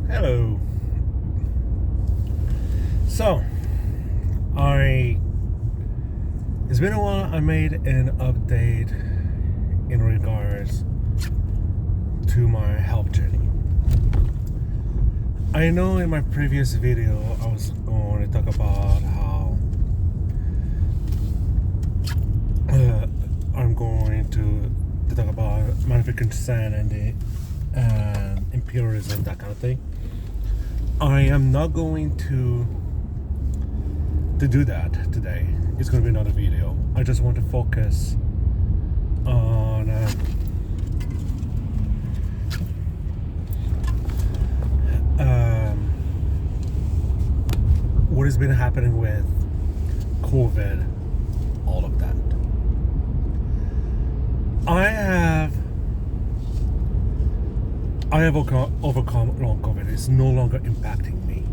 Hello. So, I it's been a while. I made an update in regards to my health journey. I know in my previous video I was going to talk about how I'm going to talk about manufactured consent and the imperialism, that kind of thing. I am not going to do that today. It's going to be another video. I just want to focus on what has been happening with COVID, all of that. I have overcome long COVID. It's no longer impacting me.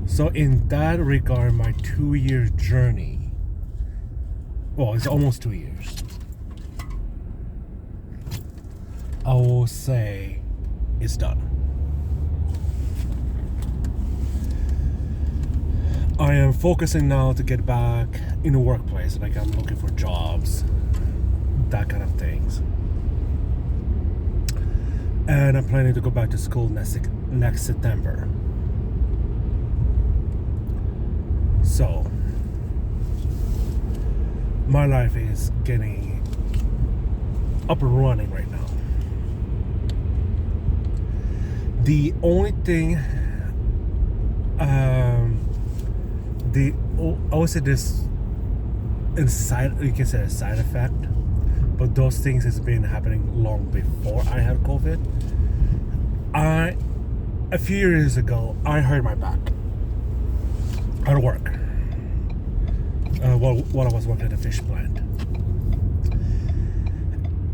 So in that regard, my 2-year journey, well, it's almost 2 years, I will say it's done. I am focusing now to get back in the workplace, like I'm looking for jobs, that kind of things. And I'm planning to go back to school next September. So, my life is getting up and running right now. The only thing, I would say this, you can say a side effect, but those things has been happening long before I had COVID. A few years ago, I hurt my back at work while I was working at a fish plant.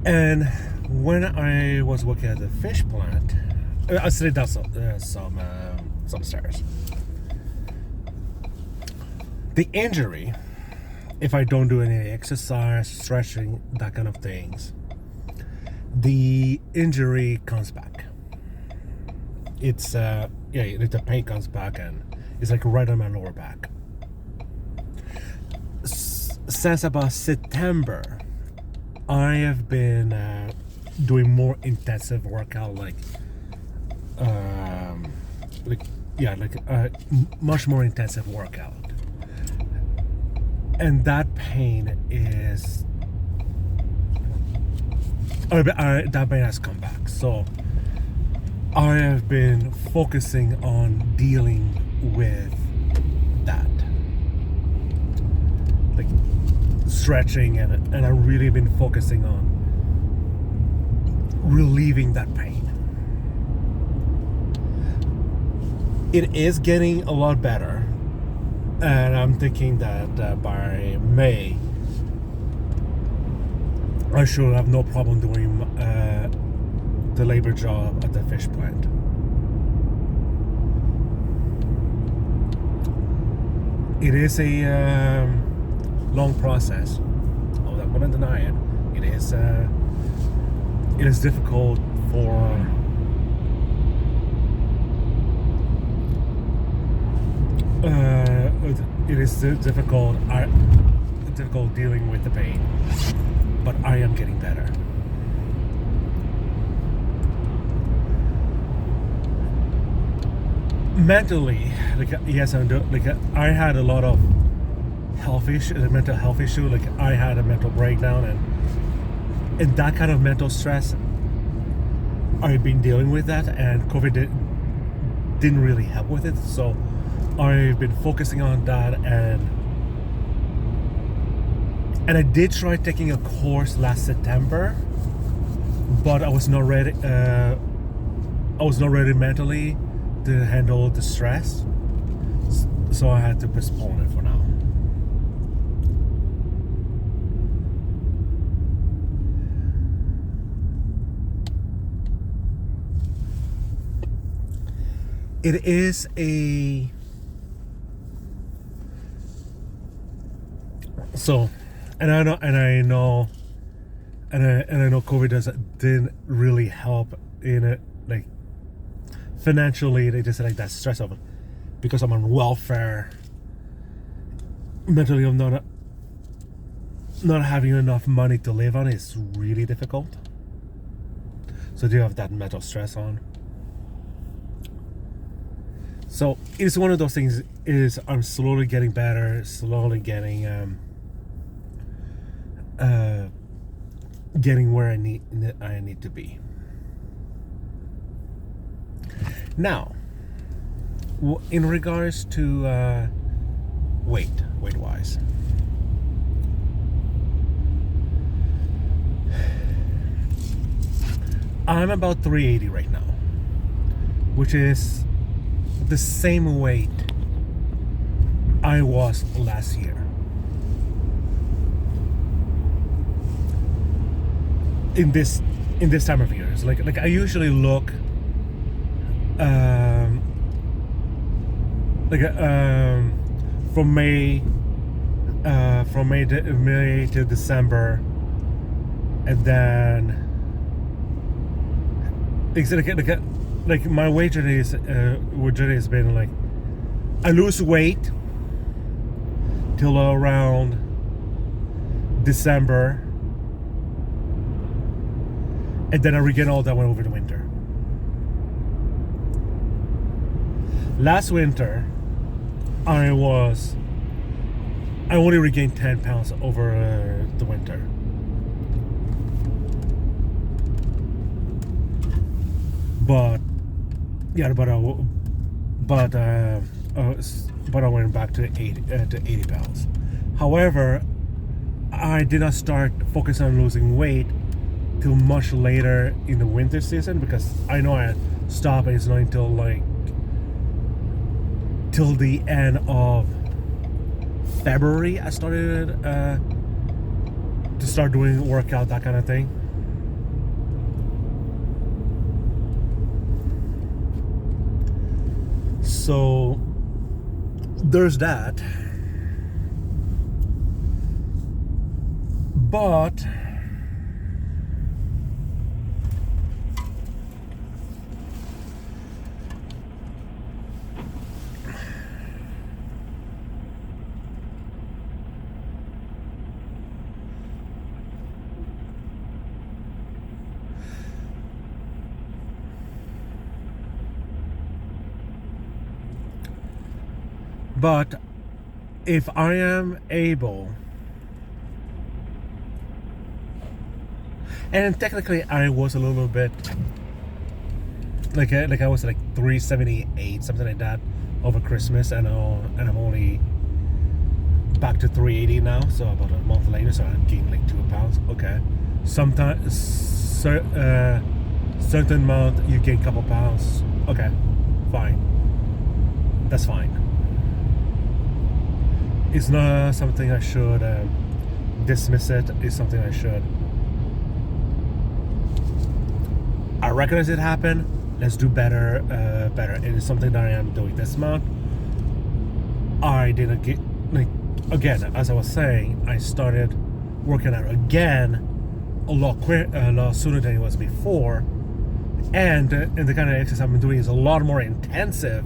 And when I was working at the fish plant, I slid down some stairs. The injury, if I don't do any exercise, stretching, that kind of things, the injury comes back. It's the pain comes back, and it's like right on my lower back. Since about September, I have been doing more intensive workout, much more intensive workout, and that pain is that pain has come back. So I have been focusing on dealing with that, like stretching, and I've really been focusing on relieving that pain. It is getting a lot better, and I'm thinking that by May I should have no problem doing the labor job at the fish plant. It is a long process. I'm not gonna deny it. It is difficult for it is difficult dealing with the pain, but I am getting better. Mentally, yes, I had a lot of mental health issue. Like I had a mental breakdown, and that kind of mental stress, I've been dealing with that, and COVID didn't really help with it. So I've been focusing on that, and I did try taking a course last September, but I was not ready. I was not ready mentally to handle the stress, so I had to postpone it for now. It is a so, and I know COVID didn't really help in it, like financially, they just like that stress of it because I'm on welfare. Mentally, I'm not having enough money to live on is really difficult. So do you have that mental stress on? So it's one of those things. Is I'm slowly getting better, slowly getting getting where I need to be. Now, in regards to weight wise, I'm about 380 right now, which is the same weight I was last year. In this time of years, like I usually look from May to December, and then like my weight journey has been like I lose weight till around December, and then I regain all that one over the winter. Last winter, I only regained 10 pounds over the winter. But I went back to 80 pounds. However, I did not start focusing on losing weight till much later in the winter season, because I know I stopped, and it's not until till the end of February I started to start doing workout, that kind of thing. So there's that. But if I am able, and technically I was a little bit like I was like 378, something like that, over Christmas, and I'm only back to 380 now. So about a month later, so I gained like 2 pounds. Okay, sometimes certain month you gain a couple pounds. Okay, fine, that's fine. It's not something I should dismiss it. It's something I should. I recognize it happened. Let's do better. It is something that I am doing this month. I didn't get, like, again, as I was saying, I started working out again a lot sooner than it was before, and the kind of exercise I've been doing is a lot more intensive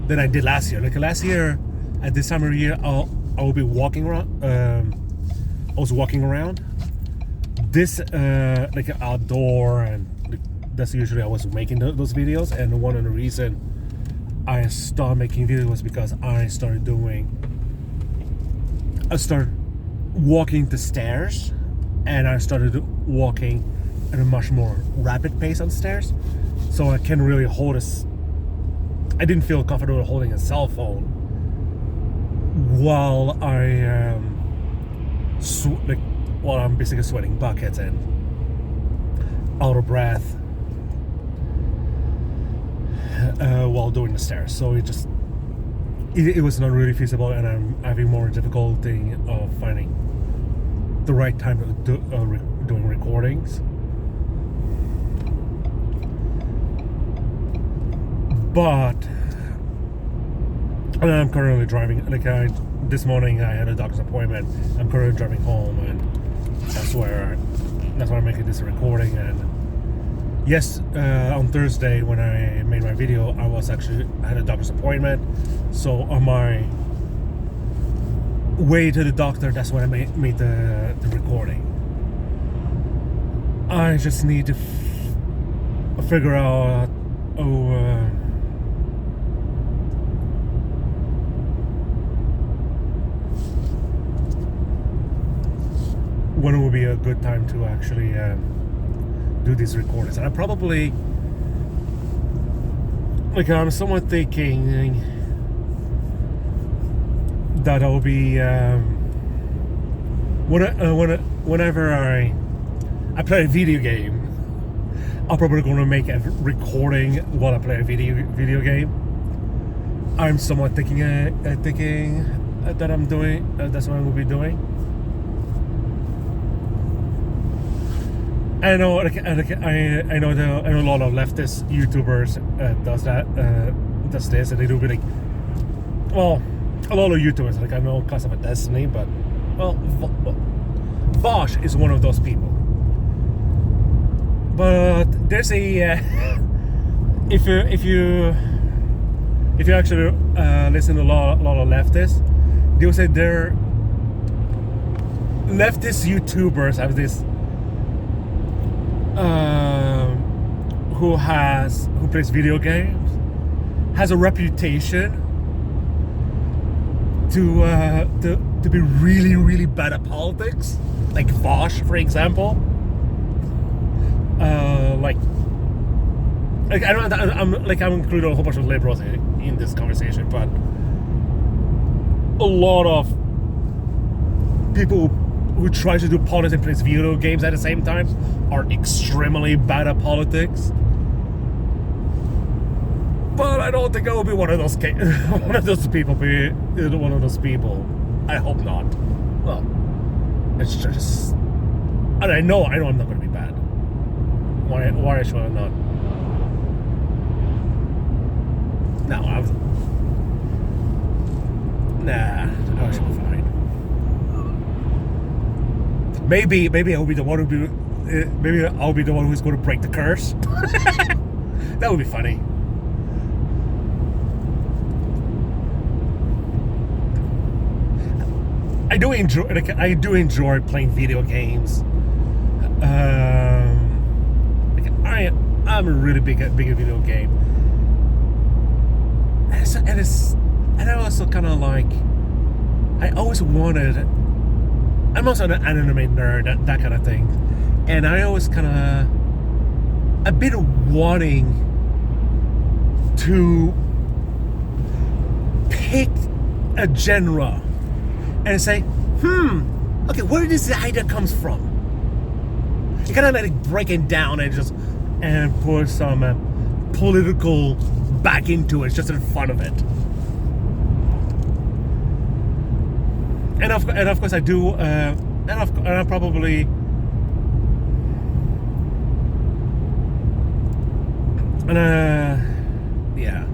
than I did last year. Like last year, at this time of the year, I will be walking around. I was walking around. This like outdoor, and that's usually I was making those videos. And one of the reason I started making videos was because I started walking the stairs, and I started walking at a much more rapid pace on stairs. So I can really hold I didn't feel comfortable holding a cell phone while I am while I'm basically sweating buckets and out of breath while doing the stairs. So it was not really feasible, and I'm having more difficulty of finding the right time to doing recordings. But I'm currently driving. This morning I had a doctor's appointment. I'm currently driving home, and that's why I'm making this recording. And Yes, on Thursday when I made my video, I had a doctor's appointment. So on my way to the doctor, that's when I made the recording. I just need to figure out when it will be a good time to actually do these recordings. And I probably, I'm somewhat thinking that I'll be whenever I play a video game, I'm probably going to make a recording while I play a video game. I'm somewhat thinking that I'm doing. That's what I will be doing. I know, I know a lot of leftist YouTubers does this, and they do really well. A lot of YouTubers, I know Custom of Destiny, but Vosh is one of those people. But there's a if you actually listen to a lot of leftists, they will say they're leftist YouTubers have this who plays video games has a reputation to be really, really bad at politics, like Vosh, for example. I'm including a whole bunch of liberals in this conversation, but a lot of people who try to do politics and play video games at the same time are extremely bad at politics. But I don't think I will be one of those people. I hope not. Well, it's just, and I know I'm not going to be bad. Why should I not? No, I should be fine. Maybe I'll be the one maybe I'll be the one who's going to break the curse. That would be funny. I do enjoy playing video games. I'm a really big video game, and I also kind of I always wanted. I'm also an anime nerd, that kind of thing, and I always I've been wanting to pick a genre and say, okay, where does the idea comes from? You kind of break it down and put some political back into it, just for the fun of it. And of course I do, and I probably, yeah.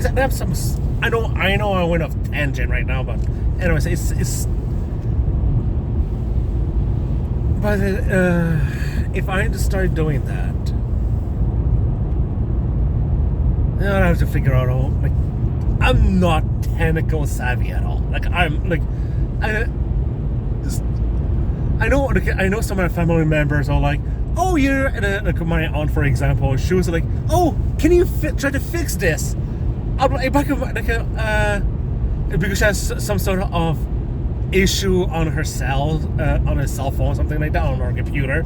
I have some. I know I went off tangent right now, but anyways, it's. But if I had to start doing that, then I have to figure out I'm not technical savvy at all. I know some of my family members are like, oh, you're and my aunt, for example, she was like, oh, can you try to fix this? Because she has some sort of issue on her cell phone or something like that, on her computer,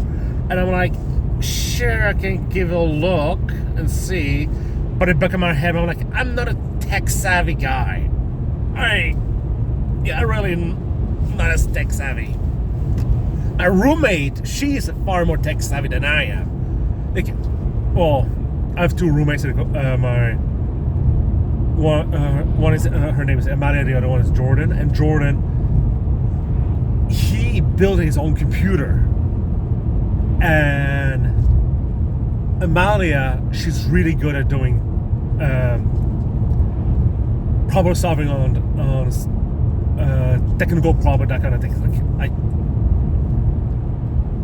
and I'm like, sure, I can give it a look and see, but in the back of my head I'm like, I'm not a tech savvy guy. I really not as tech savvy. My roommate, she's far more tech savvy than I am. Well, I have two roommates. One is her name is Amalia, the other one is Jordan. And Jordan, he built his own computer, and Amalia, she's really good at doing problem solving on technical problem, that kind of thing. Like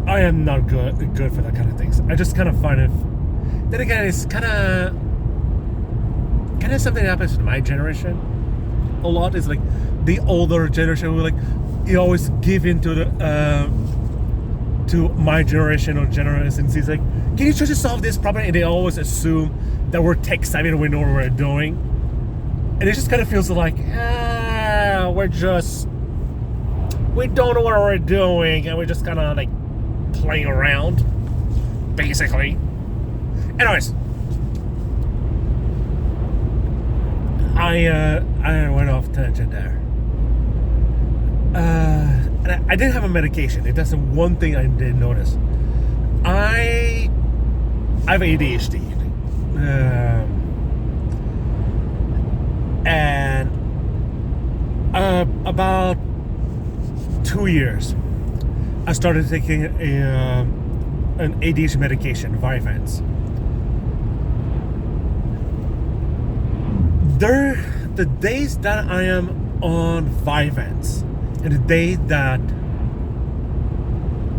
I am not good for that kind of things. I just kind of find it. Then again, it's kind of something that happens to my generation a lot. Is like the older generation will like you always give into the to my generation or generations. It's like, can you try to solve this problem? And they always assume that we're tech savvy and we know what we're doing. And it just kind of feels like we don't know what we're doing, and we're just kind of like playing around, basically. Anyways, I went off tangent there. And I didn't have a medication. That's the one thing I did notice. I have ADHD, and about 2 years, I started taking an ADHD medication, Vyvanse. The days that I am on Vyvanse and the day that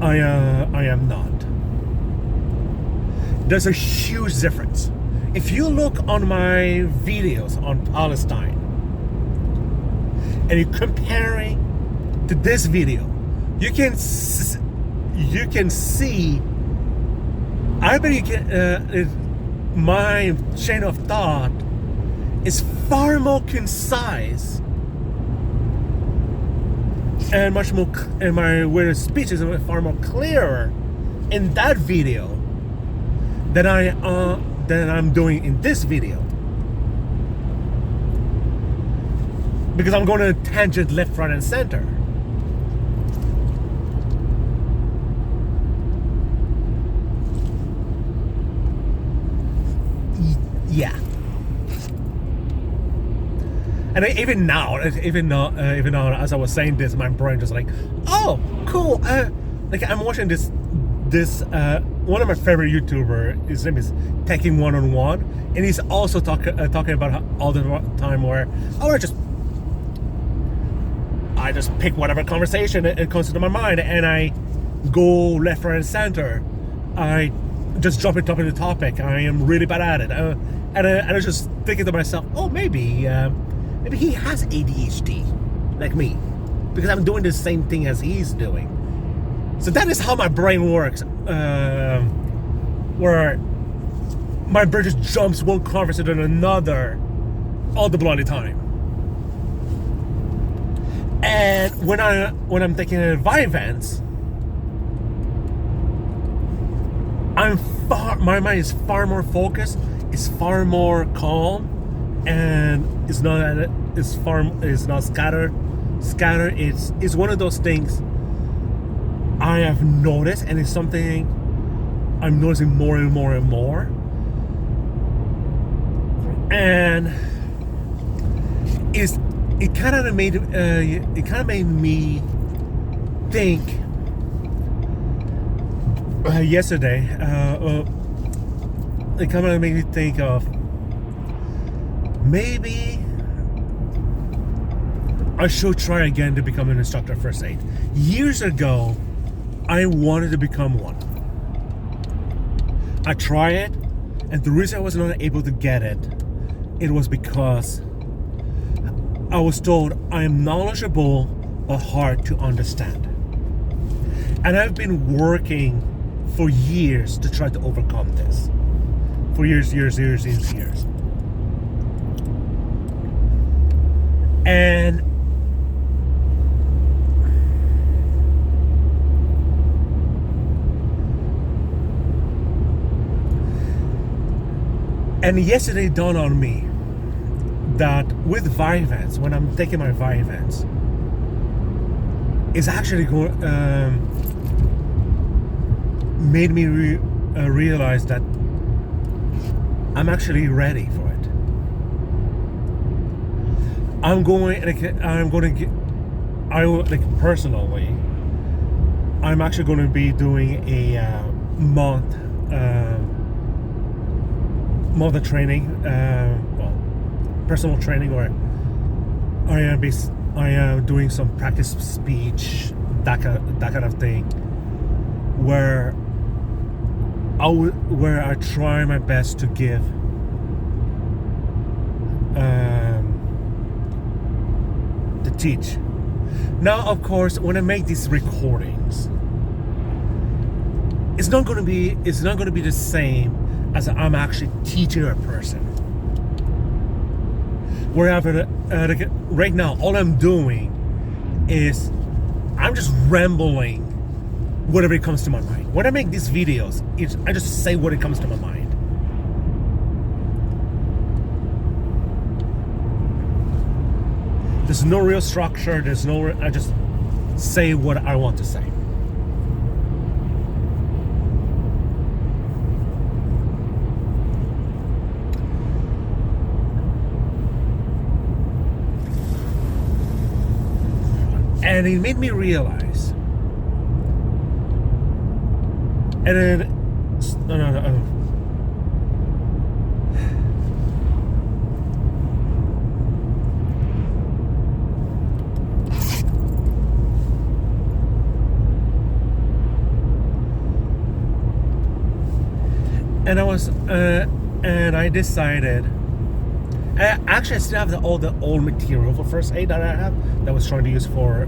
I am not, there's a huge difference. If you look on my videos on Palestine and you're comparing to this video, you can see. I bet you can. My chain of thought is far more concise and much more, and my way of speech is far more clearer in that video than I'm doing in this video, because I'm going to tangent left, right, and center. Yeah. And even now, as I was saying this, my brain just like, oh, cool. Like I'm watching this one of my favorite YouTuber. His name is Teching 101, and he's also talking about how all the time where I just pick whatever conversation it comes into my mind, and I go left, right, and center. I just jump into the topic. I am really bad at it, and I was just thinking to myself, oh, maybe he has ADHD like me, because I'm doing the same thing as he's doing. So that is how my brain works, where my brain just jumps one conversation to another all the bloody time. And when I'm taking a Vyvanse, my mind is far more focused, it's far more calm, and it's not scattered. It's one of those things I have noticed, and it's something I'm noticing more and more and more. And it kind of made me think yesterday. It kind of made me think of, maybe I should try again to become an instructor of first aid. Years ago, I wanted to become one. I tried it, and the reason I was not able to get it was because I was told I am knowledgeable but hard to understand. And I've been working for years to try to overcome this. For years. And yesterday dawned on me that with Vyvanse, when I'm taking my Vyvanse, it's actually made me realize that I'm actually ready for it. Personally, I'm actually going to be doing a month more of the training, well, personal training, or I am doing some practice speech, that kind of thing, where I try my best to give to teach. Now, of course, when I make these recordings, it's not going to be the same as I'm actually teaching a person. Wherever right now, all I'm doing is I'm just rambling whatever it comes to my mind. When I make these videos, I just say what it comes to my mind. There's no real structure. I just say what I want to say. And it made me realize. And then, no. And I decided. Actually, I still have all the old material for first aid that I have that I was trying to use for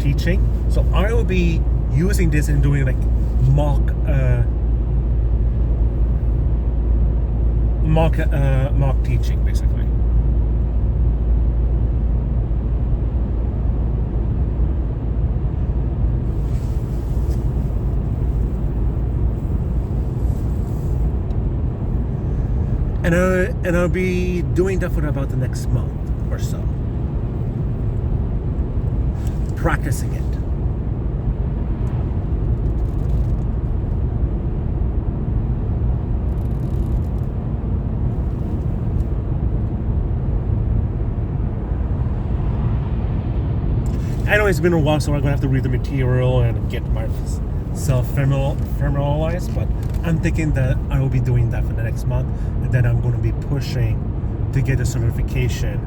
teaching. So I will be using this and doing like mock teaching, basically. And I'll be doing that for about the next month or so. Practicing it. I know it's been a while, so I'm going to have to read the material and get myself familiarized, but I'm thinking that I will be doing that for the next month, and then I'm going to be pushing to get a certification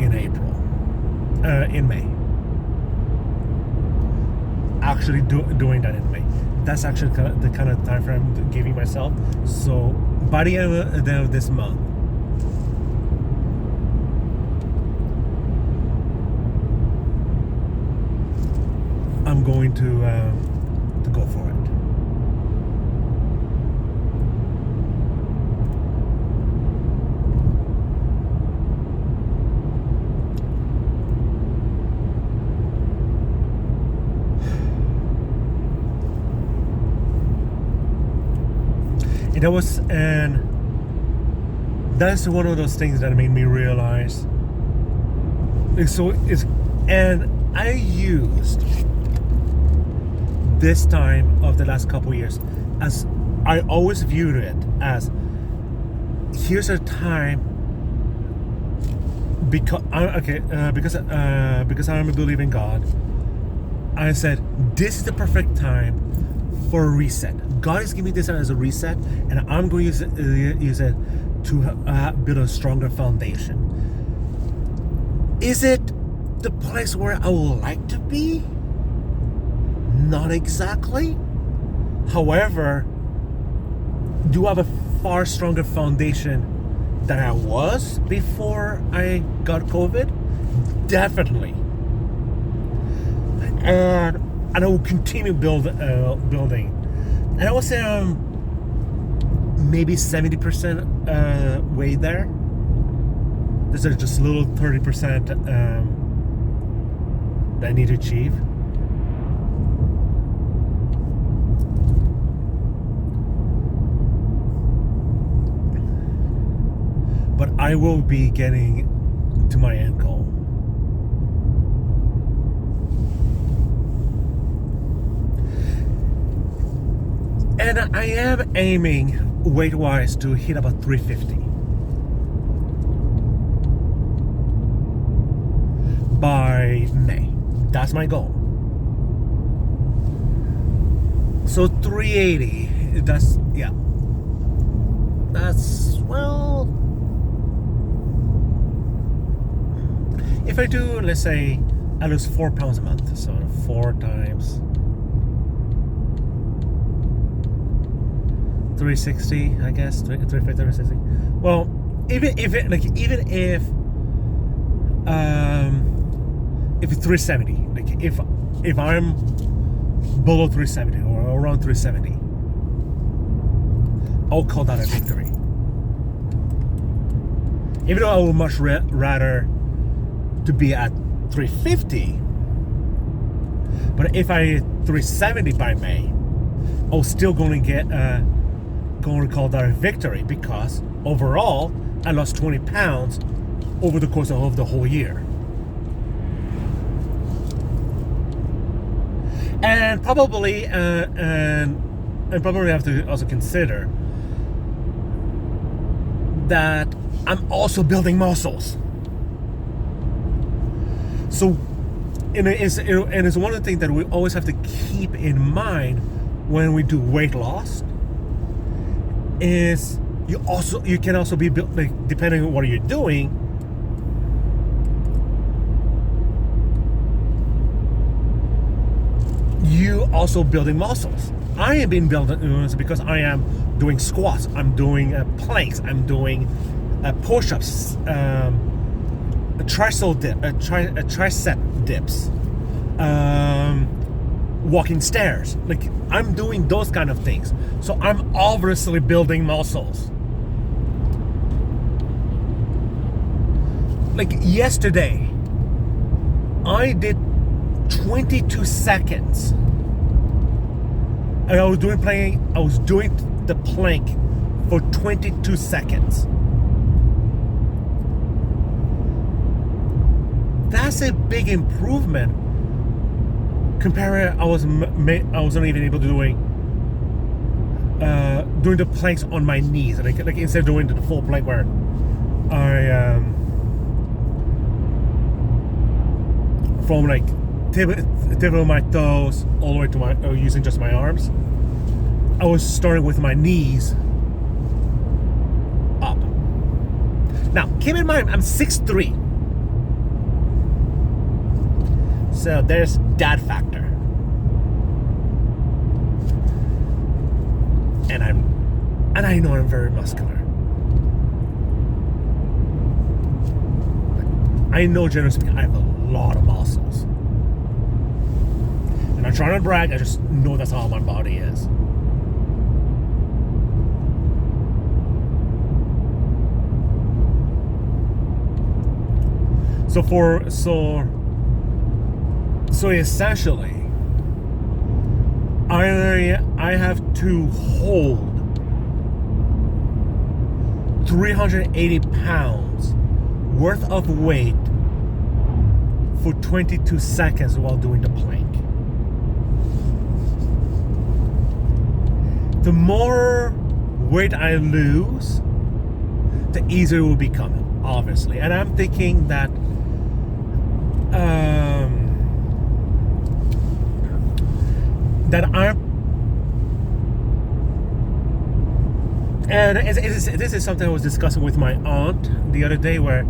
in May. Actually doing that in May. That's actually the kind of time frame I'm giving myself. So by the end of this month, I'm going to go for it. That's one of those things that made me realize. And I used this time of the last couple years as I always viewed it as, here's a time because I'm a believer in God. I said this is the perfect time for a reset. God is giving me this as a reset, and I'm going to use it to build a stronger foundation. Is it the place where I would like to be? Not exactly. However, do I have a far stronger foundation than I was before I got COVID? Definitely. And I will continue building. And I would say maybe 70% way there. There's just a little 30% that I need to achieve. But I will be getting to my end goal. And I am aiming weight-wise to hit about 350 by May. That's my goal. So 380, that's, yeah. That's, well, if I do, let's say, I lose 4 pounds a month. So 4 times 360, I guess, 350, 360. Well, even if it's 370, like if I'm below 370 or around 370, I'll call that a victory. Even though I would much rather to be at 350, but if I 370 by May, I'm still going to call that a victory, because overall I lost 20 pounds over the course of the whole year. And probably and probably have to also consider that I'm also building muscles. So, and it's one of the things that we always have to keep in mind when we do weight loss, is you can also be built, like, depending on what you're doing, you also building muscles. I have been building because I am doing squats, I'm doing planks, I'm doing push-ups, tricep dips, walking stairs. Like, I'm doing those kind of things. So I'm obviously building muscles. Like yesterday, I did 22 seconds. And I was doing the plank for 22 seconds. That's a big improvement compared. I wasn't even able to doing the planks on my knees, like instead of doing the full plank where I from like tip of my toes all the way to my using just my arms. I was starting with my knees up. Now, keep in mind, I'm 6'3". So there's that factor. And I know I'm very muscular. I know, generally speaking, I have a lot of muscles. And I'm trying to brag, I just know that's how my body is. So essentially, I have to hold 380 pounds worth of weight for 22 seconds while doing the plank. The more weight I lose, the easier it will become, obviously. And I'm thinking that this is something I was discussing with my aunt the other day, where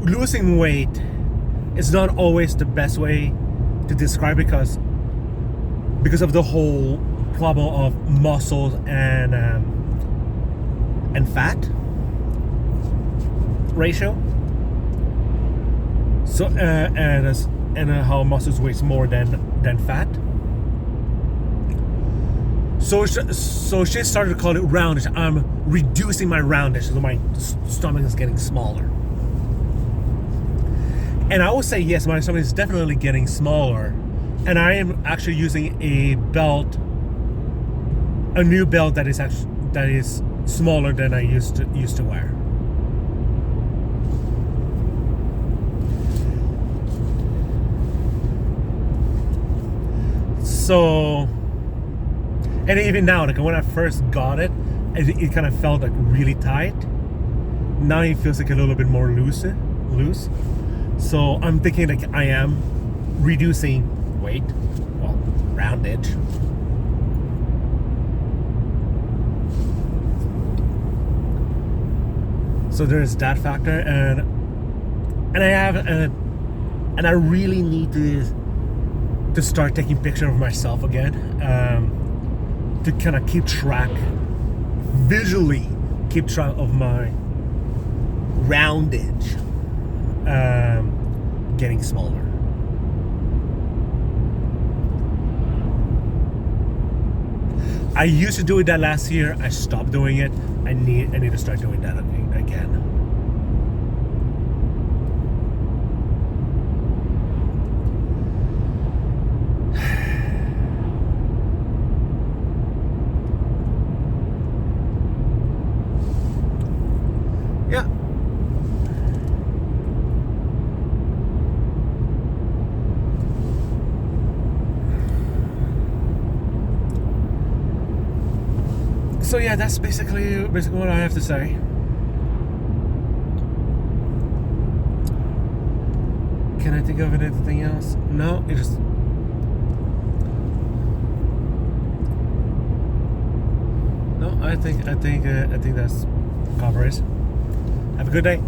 losing weight is not always the best way to describe it, because of the whole problem of muscles and fat ratio. So and how muscles weighs more than fat. So she started to call it roundage. I'm reducing my roundage, so my stomach is getting smaller. And I would say yes, my stomach is definitely getting smaller, and I am actually using a new belt that is smaller than I used to wear. So, and even now, like when I first got it kind of felt like really tight. Now it feels like a little bit more loose. So I'm thinking like I am reducing weight, well, roundage. So there's that factor, and I really need to start taking pictures of myself again, to kind of visually keep track of my roundage getting smaller. I used to do it that last year. I stopped doing it. I need to start doing that again. Yeah. So yeah, that's basically what I have to say. Can I think of anything else? No, it just. No, I think that's covers. Have a good day.